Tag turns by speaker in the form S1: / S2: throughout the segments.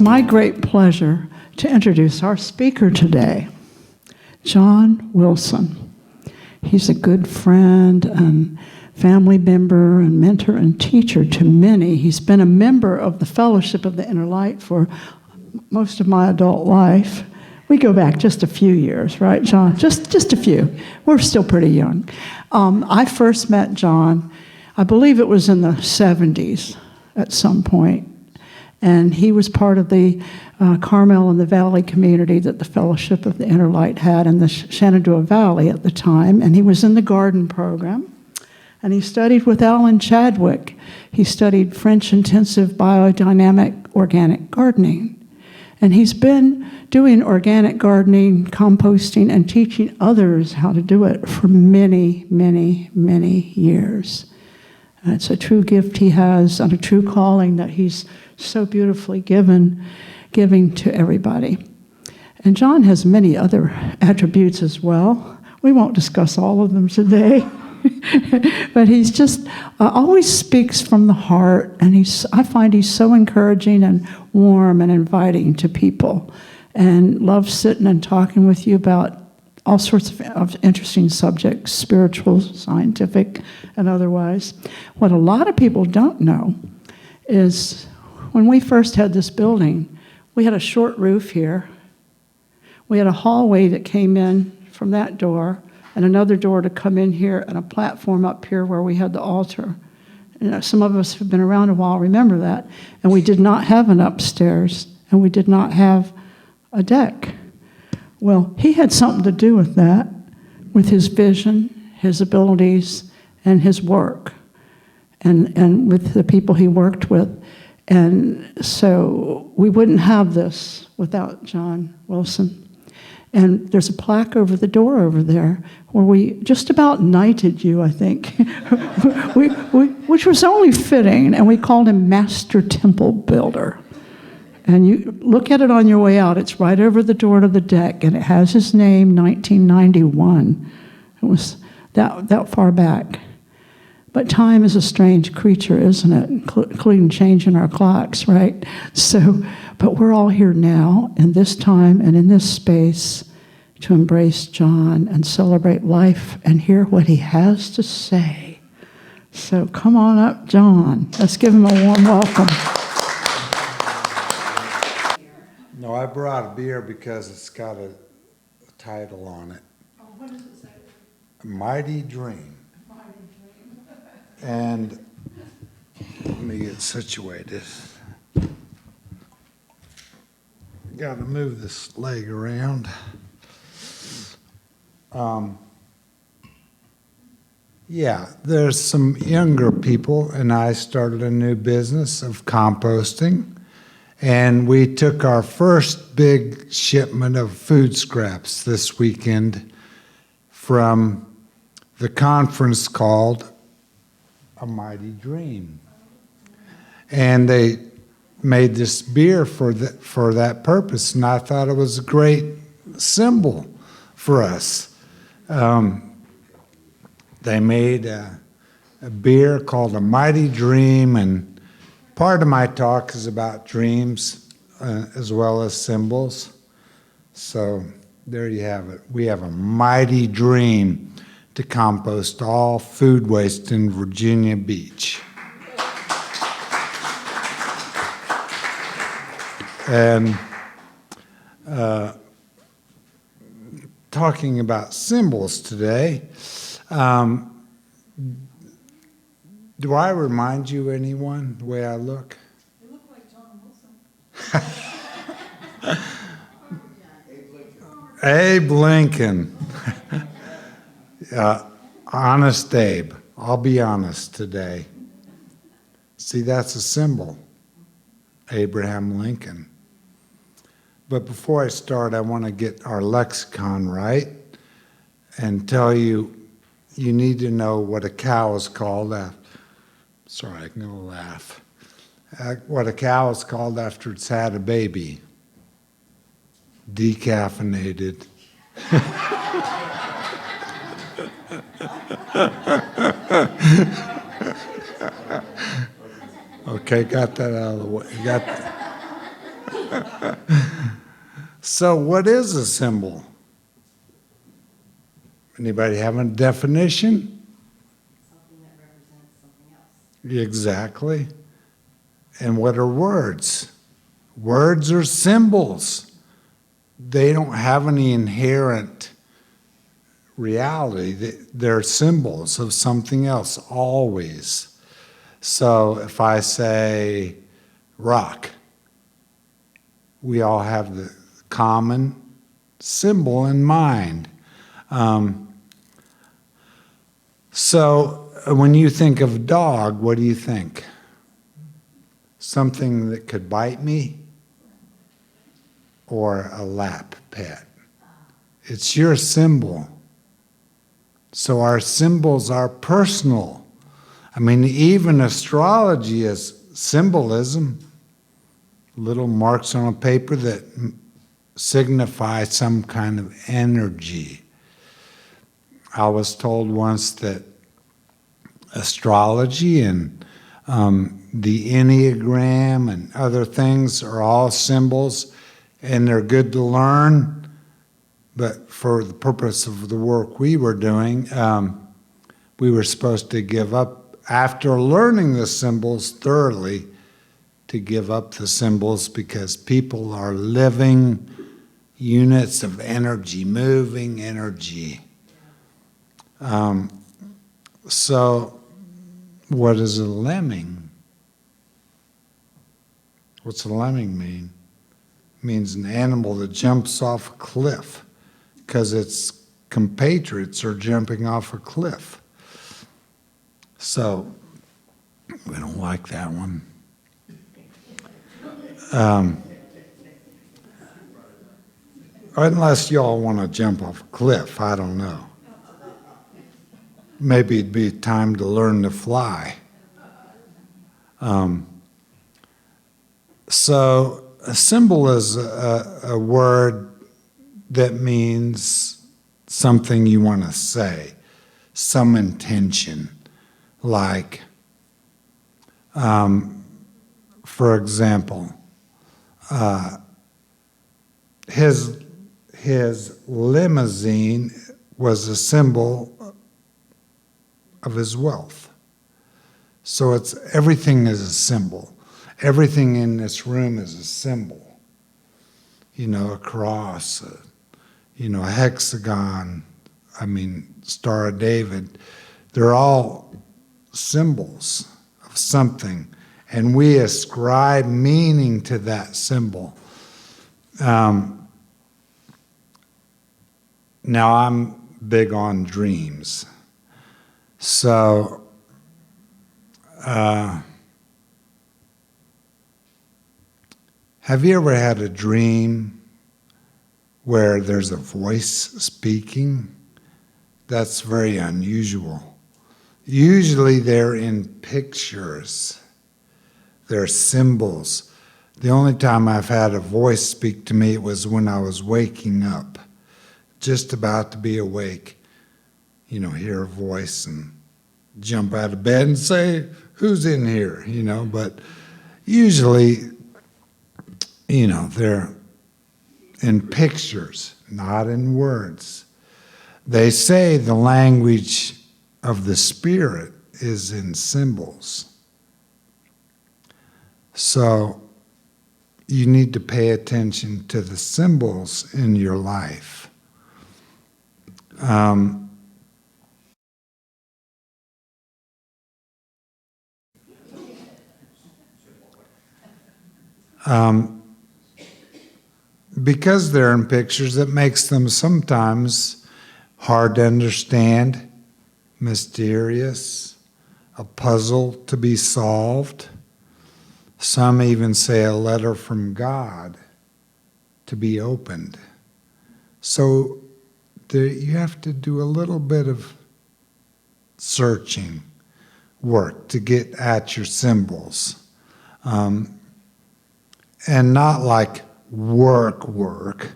S1: my great pleasure to introduce our speaker today, John Wilson. He's a good friend and family member and mentor and teacher to many. He's been a member of the Fellowship of the Inner Light for most of my adult life. We go back just a few years, right, John? Just a few. We're still pretty young. I first met John, I believe it was in the 70s at some point, and he was part of the Carmel and the Valley community that the Fellowship of the Inner Light had in the Shenandoah Valley at the time, and he was in the garden program. And he studied with Alan Chadwick. He studied French intensive biodynamic organic gardening. And he's been doing organic gardening, composting, and teaching others how to do it for many, many, many years. And it's a true gift he has and a true calling that he's so beautifully giving to everybody. And John has many other attributes as well. We won't discuss all of them today. But he's just always speaks from the heart, and I find he's so encouraging and warm and inviting to people, and loves sitting and talking with you about all sorts of interesting subjects, spiritual, scientific, and otherwise. What a lot of people don't know is when we first had this building, we had a short roof here. We had a hallway that came in from that door, and another door to come in here, and a platform up here where we had the altar. And some of us have been around a while remember that. And we did not have an upstairs, and we did not have a deck. Well, he had something to do with that, with his vision, his abilities, and his work, and with the people he worked with. And so we wouldn't have this without John Wilson. And there's a plaque over the door over there where we just about knighted you, I think, which was only fitting, and we called him Master Temple Builder. And you look at it on your way out. It's right over the door to the deck, and it has his name, 1991. It was that far back. But time is a strange creature, isn't it? Including changing our clocks, right? So, but we're all here now, in this time and in this space, to embrace John and celebrate life and hear what he has to say. So come on up, John. Let's give him a warm welcome.
S2: No, I brought a beer because it's got a title on it.
S1: Oh, what does it say?
S2: A Mighty Dream. And let me get situated. Got to move this leg around. Yeah, there's some younger people, and I started a new business of composting. And we took our first big shipment of food scraps this weekend from the conference called A Mighty Dream. And they made this beer for that purpose, and I thought it was a great symbol for us. They made a beer called A Mighty Dream, and part of my talk is about dreams as well as symbols. So there you have it. We have a mighty dream to compost all food waste in Virginia Beach. And talking about symbols today, do I remind you anyone the way I look?
S1: You look like John Wilson.
S2: Abe Lincoln. Honest Abe. I'll be honest today. See, that's a symbol. Abraham Lincoln. But before I start, I want to get our lexicon right and tell you, you need to know what a cow is called after. Sorry, I'm going to laugh. What a cow is called after it's had a baby. Decaffeinated. Okay, got that out of the way. So what is a symbol? Anybody have a definition?
S3: Something that represents something else.
S2: Exactly. And what are words? Words are symbols. They don't have any inherent reality. They're symbols of something else, always. So if I say rock, we all have the common symbol in mind. So when you think of dog, what do you think? Something that could bite me? Or a lap pet? It's your symbol. So our symbols are personal. I mean, even astrology is symbolism. Little marks on a paper that signify some kind of energy. I was told once that astrology and the Enneagram and other things are all symbols, and they're good to learn, but for the purpose of the work we were doing, we were supposed to give up, after learning the symbols thoroughly, to give up the symbols because people are living units of energy, moving energy. So, what is a lemming? What's a lemming mean? It means an animal that jumps off a cliff because its compatriots are jumping off a cliff. So, we don't like that one. Unless y'all want to jump off a cliff, I don't know. Maybe it'd be time to learn to fly. So a symbol is a word that means something you want to say, some intention. Like, for example, his limousine was a symbol of his wealth. So everything is a symbol. Everything in this room is a symbol. You know, a cross, a hexagon, Star of David. They're all symbols of something, and we ascribe meaning to that symbol. Now, I'm big on dreams. So, have you ever had a dream where there's a voice speaking? That's very unusual. Usually they're in pictures. They're symbols. The only time I've had a voice speak to me was when I was waking up, just about to be awake. Hear a voice and jump out of bed and say, "Who's in here?" But usually, they're in pictures, not in words. They say the language of the Spirit is in symbols. So you need to pay attention to the symbols in your life. Because they're in pictures, it makes them sometimes hard to understand, mysterious, a puzzle to be solved. Some even say a letter from God to be opened. So you have to do a little bit of searching work to get at your symbols. And not like work, but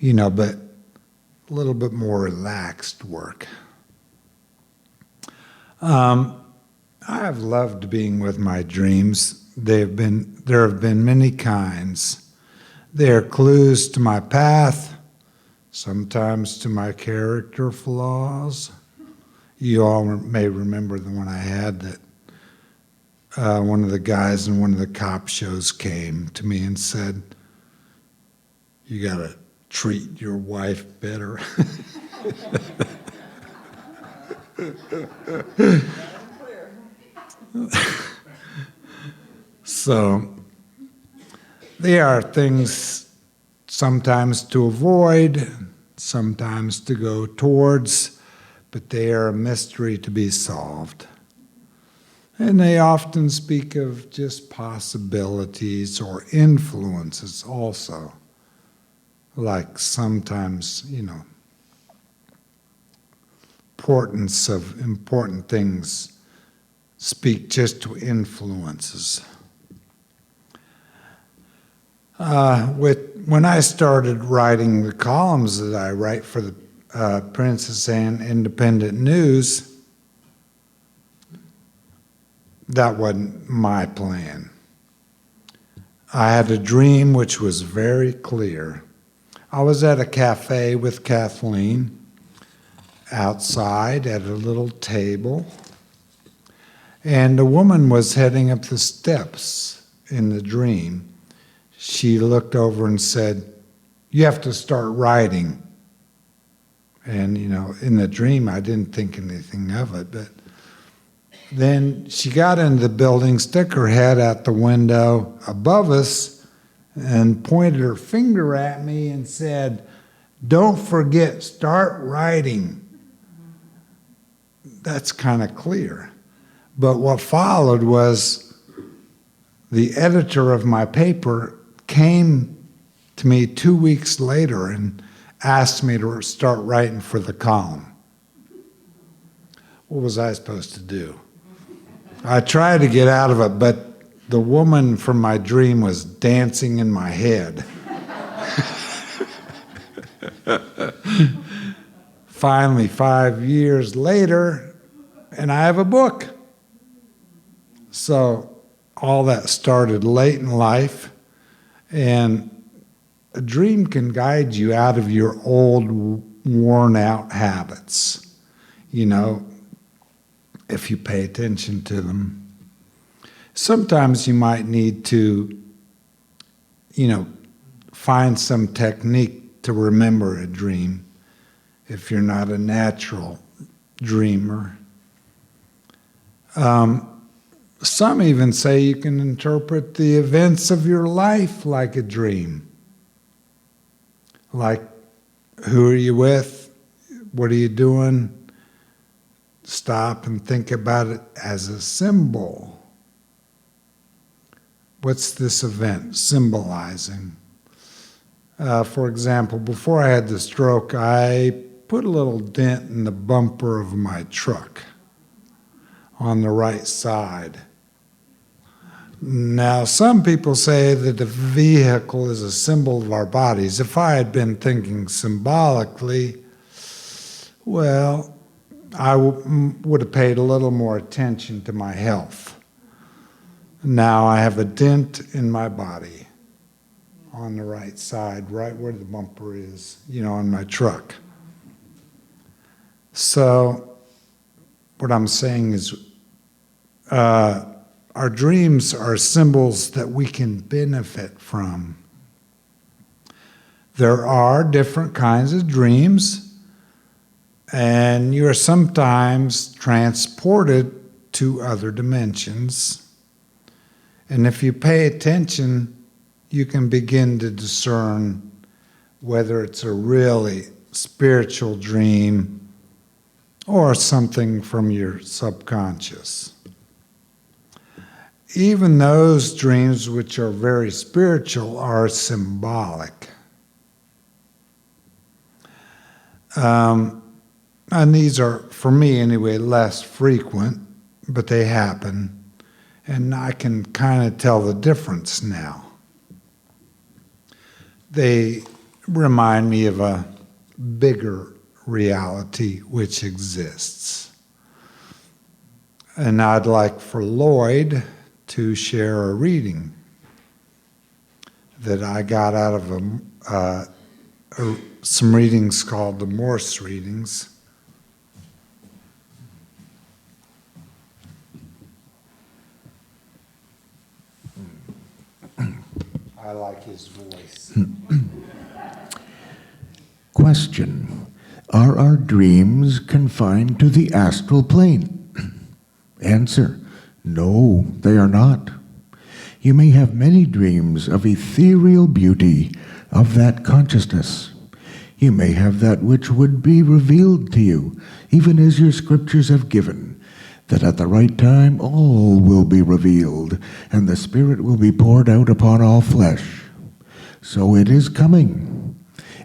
S2: a little bit more relaxed work. I have loved being with my dreams. There have been many kinds. They are clues to my path, sometimes to my character flaws. You all may remember the one I had that one of the guys in one of the cop shows came to me and said, "You got to treat your wife better." So there are things sometimes to avoid, sometimes to go towards, but they are a mystery to be solved. And they often speak of just possibilities or influences also. Like sometimes, importance of important things speak just to influences. When I started writing the columns that I write for the Princess Anne Independent News, that wasn't my plan. I had a dream which was very clear. I was at a cafe with Kathleen, outside at a little table, and a woman was heading up the steps in the dream. She looked over and said, "You have to start writing." And, in the dream, I didn't think anything of it, but then she got into the building, stuck her head out the window above us, and pointed her finger at me and said, "Don't forget, start writing." That's kind of clear. But what followed was the editor of my paper came to me 2 weeks later and asked me to start writing for the column. What was I supposed to do? I tried to get out of it, but the woman from my dream was dancing in my head. Finally, 5 years later, and I have a book. So all that started late in life, and a dream can guide you out of your old, worn-out habits, if you pay attention to them. Sometimes you might need to, find some technique to remember a dream if you're not a natural dreamer. Some even say you can interpret the events of your life like a dream. Like, who are you with? What are you doing? Stop and think about it as a symbol. What's this event symbolizing? For example, before I had the stroke, I put a little dent in the bumper of my truck on the right side. Now, some people say that the vehicle is a symbol of our bodies. If I had been thinking symbolically, well, I would have paid a little more attention to my health. Now I have a dent in my body on the right side, right where the bumper is, on my truck. So what I'm saying is our dreams are symbols that we can benefit from. There are different kinds of dreams, and you are sometimes transported to other dimensions. And if you pay attention, you can begin to discern whether it's a really spiritual dream or something from your subconscious. Even those dreams which are very spiritual are symbolic. And these are, for me anyway, less frequent, but they happen. And I can kind of tell the difference now. They remind me of a bigger reality which exists. And I'd like for Lloyd to share a reading. that I got out of some readings called the Morse readings. I like his voice.
S4: Question: are our dreams confined to the astral plane? Answer: no, they are not. You may have many dreams of ethereal beauty of that consciousness. You may have that which would be revealed to you, even as your scriptures have given, that at the right time all will be revealed, and the Spirit will be poured out upon all flesh. So it is coming.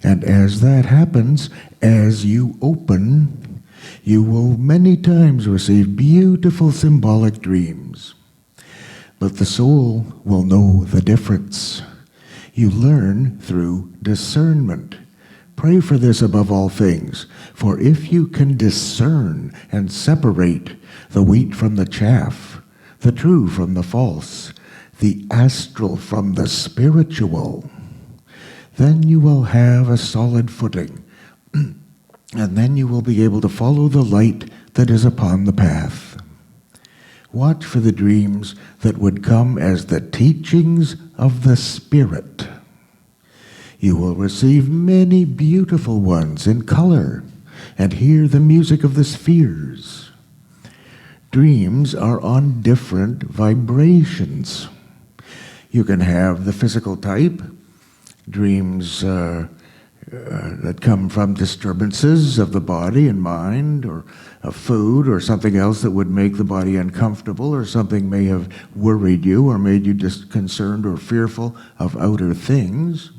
S4: And as that happens, as you open, you will many times receive beautiful symbolic dreams. But the soul will know the difference. You learn through discernment. Pray for this above all things, for if you can discern and separate the wheat from the chaff, the true from the false, the astral from the spiritual, then you will have a solid footing, and then you will be able to follow the light that is upon the path. Watch for the dreams that would come as the teachings of the Spirit. You will receive many beautiful ones in color and hear the music of the spheres. Dreams are on different vibrations. You can have the physical type, dreams that come from disturbances of the body and mind, or of food, or something else that would make the body uncomfortable, or something may have worried you or made you concerned or fearful of outer things.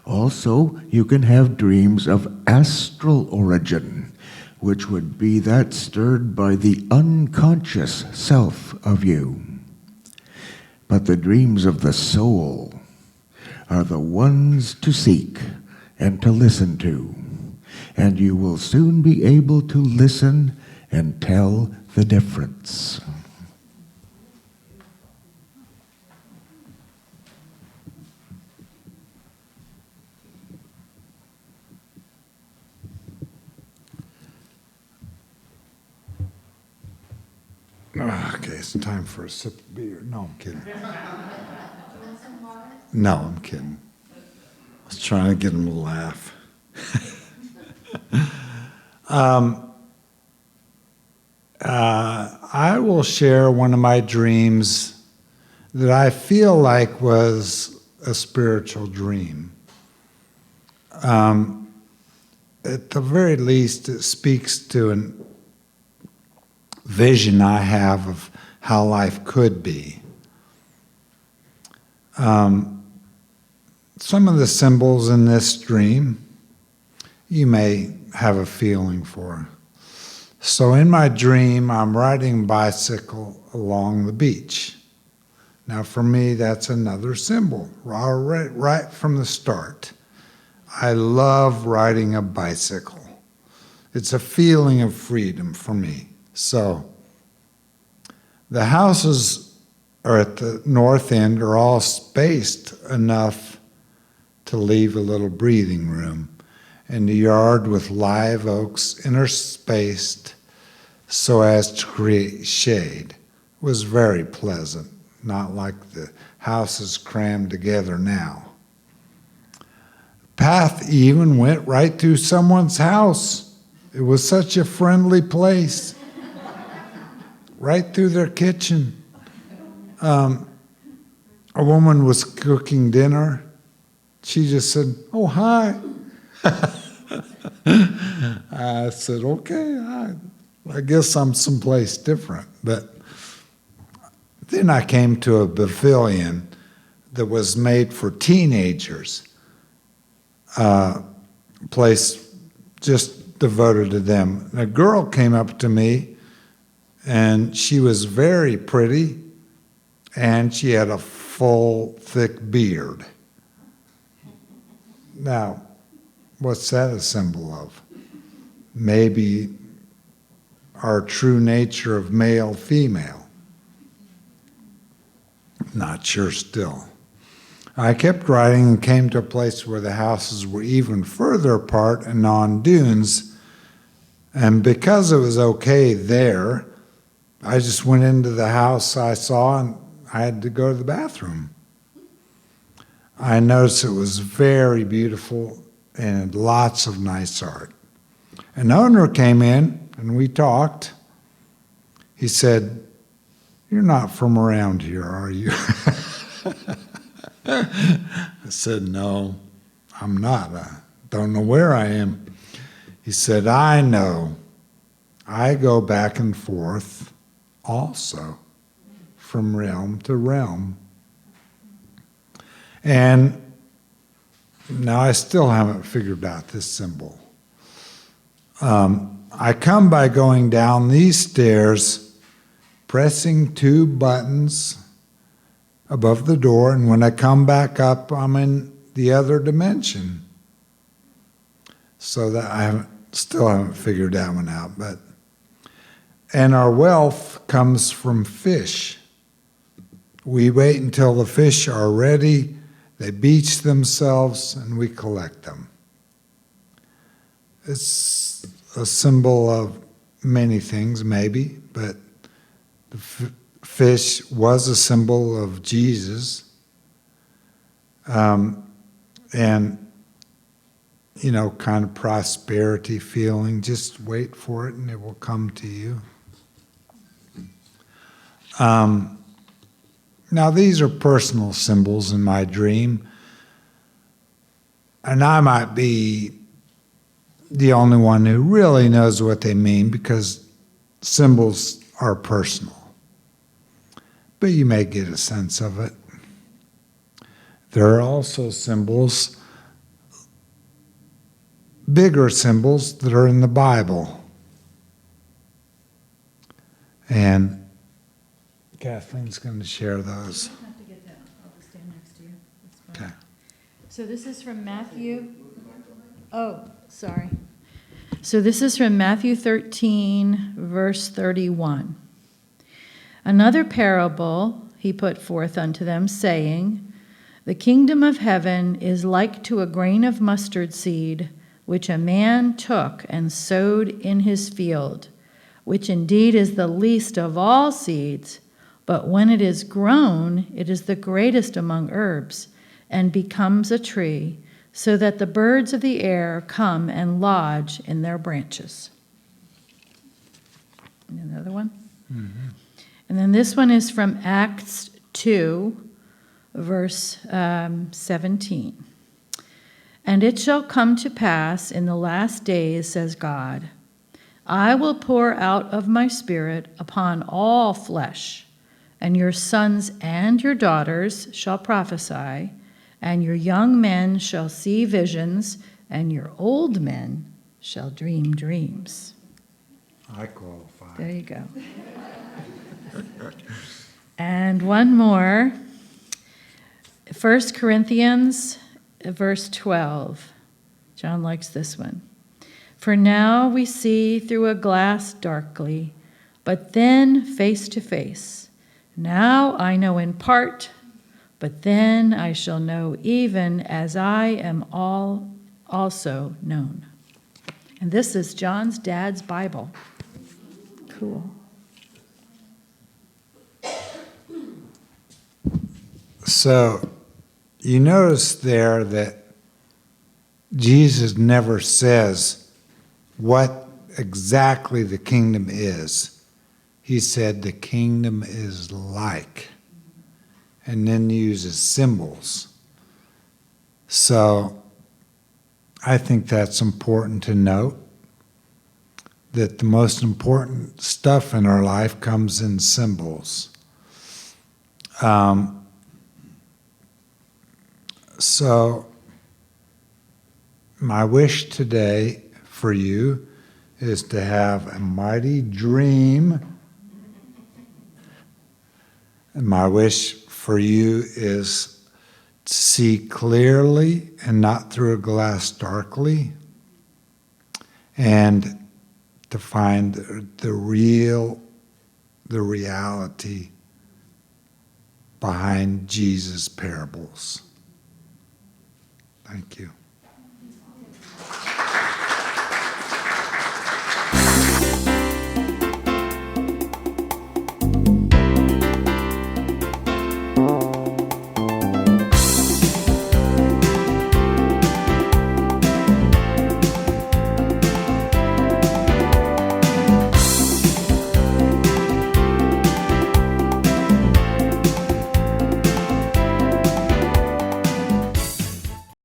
S4: Also, you can have dreams of astral origin, which would be that stirred by the unconscious self of you. But the dreams of the soul are the ones to seek and to listen to, and you will soon be able to listen and tell the difference.
S2: Okay, it's time for a sip of beer. No, I'm kidding. No, I'm kidding. I was trying to get him to laugh. I will share one of my dreams that I feel like was a spiritual dream. At the very least, it speaks to a vision I have of how life could be. Some of the symbols in this dream you may have a feeling for. So in my dream, I'm riding a bicycle along the beach. Now for me, that's another symbol, right from the start. I love riding a bicycle. It's a feeling of freedom for me. So the houses are at the north end are all spaced enough to leave a little breathing room, and the yard with live oaks interspaced so as to create shade was very pleasant, not like the houses crammed together now. The path even went right through someone's house. It was such a friendly place. Right through their kitchen. A woman was cooking dinner. She just said, "Oh, hi." I said, "Okay, I guess I'm someplace different." But then I came to a pavilion that was made for teenagers, a place just devoted to them. And a girl came up to me, and she was very pretty, and she had a full, thick beard. Now, what's that a symbol of? Maybe our true nature of male-female. Not sure still. I kept riding and came to a place where the houses were even further apart and on dunes. And because it was okay there, I just went into the house I saw and I had to go to the bathroom. I noticed it was very beautiful and had lots of nice art. An owner came in and we talked. He said, "You're not from around here, are you?" I said, "No, I'm not. I don't know where I am." He said, "I know. I go back and forth also from realm to realm." And now I still haven't figured out this symbol. I come by going down these stairs, pressing 2 buttons above the door, and when I come back up, I'm in the other dimension. So that still haven't figured that one out. And our wealth comes from fish. We wait until the fish are ready, they beach themselves, and we collect them. It's a symbol of many things, maybe, but the fish was a symbol of Jesus. And, kind of prosperity feeling. Just wait for it and it will come to you. Now, these are personal symbols in my dream. And I might be the only one who really knows what they mean because symbols are personal. But you may get a sense of it. There are also symbols, bigger symbols that are in the Bible. And Kathleen's going to share those.
S3: You don't have to get that. I'll just stand next to you. That's fine.
S2: Okay.
S3: So this is from Matthew. Oh, sorry. So this is from Matthew 13, verse 31. Another parable he put forth unto them, saying, The kingdom of heaven is like to a grain of mustard seed, which a man took and sowed in his field, which indeed is the least of all seeds, but when it is grown, it is the greatest among herbs, and becomes a tree, so that the birds of the air come and lodge in their branches. And another one? Mm-hmm. And then this one is from Acts 2, verse 17. And it shall come to pass in the last days, says God, I will pour out of my Spirit upon all flesh, and your sons and your daughters shall prophesy, and your young men shall see visions, and your old men shall dream dreams.
S2: I qualify.
S3: There you go. And one more. 1 Corinthians, verse 12. John likes this one. For now we see through a glass darkly, but then face to face. Now I know in part, but then I shall know even as I am also known. And this is John's dad's Bible. Cool.
S2: So you notice there that Jesus never says what exactly the kingdom is. He said the kingdom is like, and then uses symbols. So I think that's important to note, that the most important stuff in our life comes in symbols. So my wish today for you is to have a mighty dream. And my wish for you is to see clearly and not through a glass darkly, and to find the reality behind Jesus' parables. Thank you.